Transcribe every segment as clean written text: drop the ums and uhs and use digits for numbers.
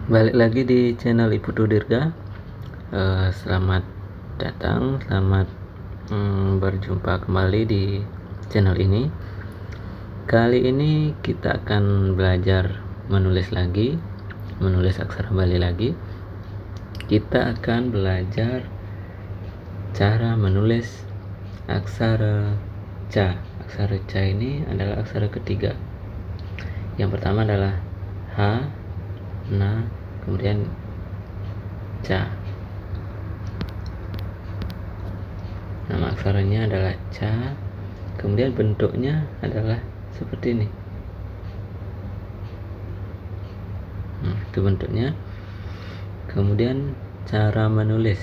Balik lagi di channel Iputu Dirga. Selamat datang, selamat berjumpa kembali di channel ini. Kali ini kita akan belajar menulis lagi, menulis aksara Bali lagi. Kita akan belajar cara menulis aksara ca. Aksara ca ini adalah aksara ketiga. Yang pertama adalah ha, na, kemudian ca. Nama aksaranya adalah ca, kemudian bentuknya adalah seperti ini. Itu bentuknya. Kemudian cara menulis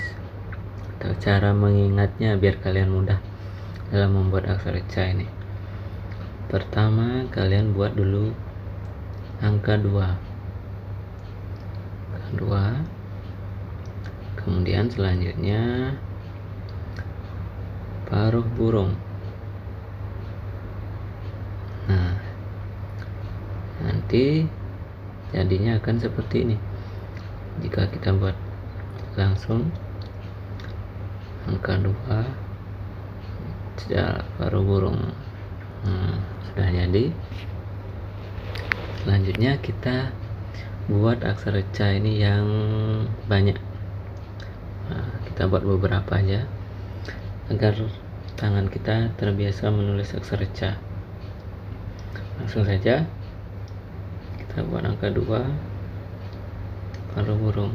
atau cara mengingatnya biar kalian mudah dalam membuat aksara ca ini. Pertama, kalian buat dulu angka 2. Kemudian selanjutnya paruh burung. Nah, nanti jadinya akan seperti ini jika kita buat langsung angka 2 paruh burung. Sudah jadi. Selanjutnya kita buat aksara ca ini yang banyak. Kita buat beberapa aja agar tangan kita terbiasa menulis aksara ca. Langsung saja kita buat angka 2 paruh burung.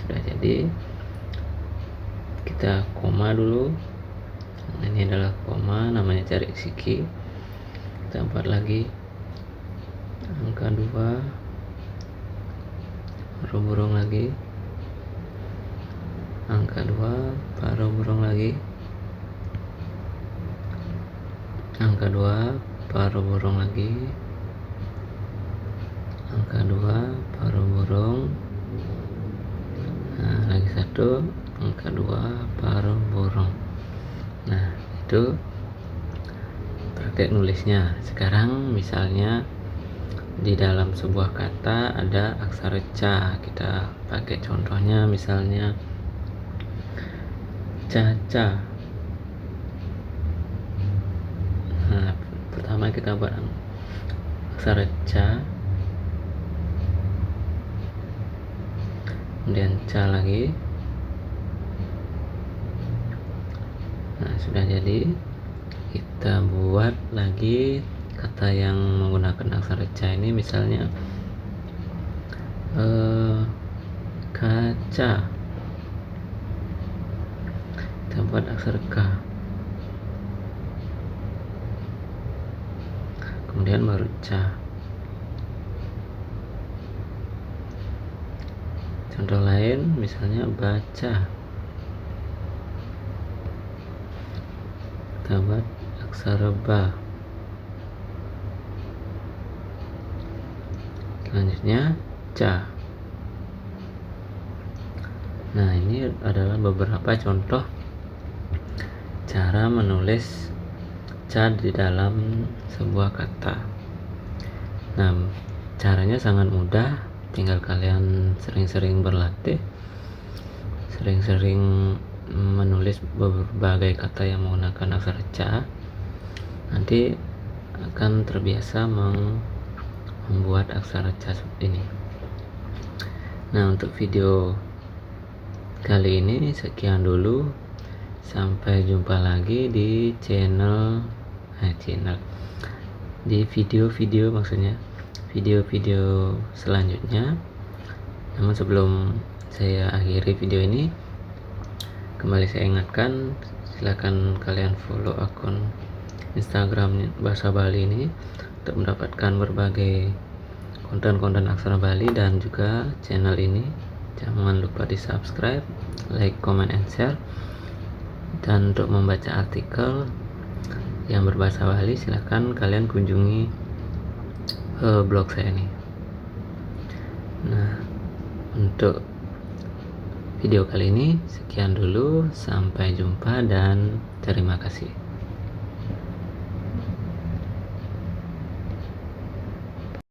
Sudah jadi. Kita koma dulu. Ini adalah koma, namanya cari siki. Kita buat lagi angka 2 paruh burung lagi, angka 2 paruh burung lagi, angka 2 paruh burung lagi, angka 2 paruh burung. Lagi satu, angka 2 paruh burung. Nah, itu praktek nulisnya. Sekarang misalnya di dalam sebuah kata ada aksara ca, kita pakai contohnya misalnya caca. Pertama kita buat aksara ca, kemudian ca lagi. Sudah jadi. Kita buat lagi kata yang menggunakan aksara ca ini, misalnya kaca. Kita buat aksara ka, kemudian baru ca. Contoh lain misalnya baca. Kita buat aksara ba. Selanjutnya ca. Nah, ini adalah beberapa contoh cara menulis ca di dalam sebuah kata. Nah, caranya sangat mudah, tinggal kalian sering-sering berlatih, sering-sering menulis berbagai kata yang menggunakan aksara ca. Nanti akan terbiasa membuat aksara ca seperti ini. Nah, untuk video kali ini sekian dulu. Sampai jumpa lagi di channel di video-video, maksudnya video-video selanjutnya. Namun sebelum saya akhiri video ini, kembali saya ingatkan, silakan kalian follow akun Instagram Bahasa Bali ini untuk mendapatkan berbagai konten-konten aksara Bali dan juga channel ini. Jangan lupa di subscribe, like, comment, and share. Dan untuk membaca artikel yang berbahasa Bali, silakan kalian kunjungi blog saya ini. Nah, untuk video kali ini sekian dulu. Sampai jumpa dan terima kasih.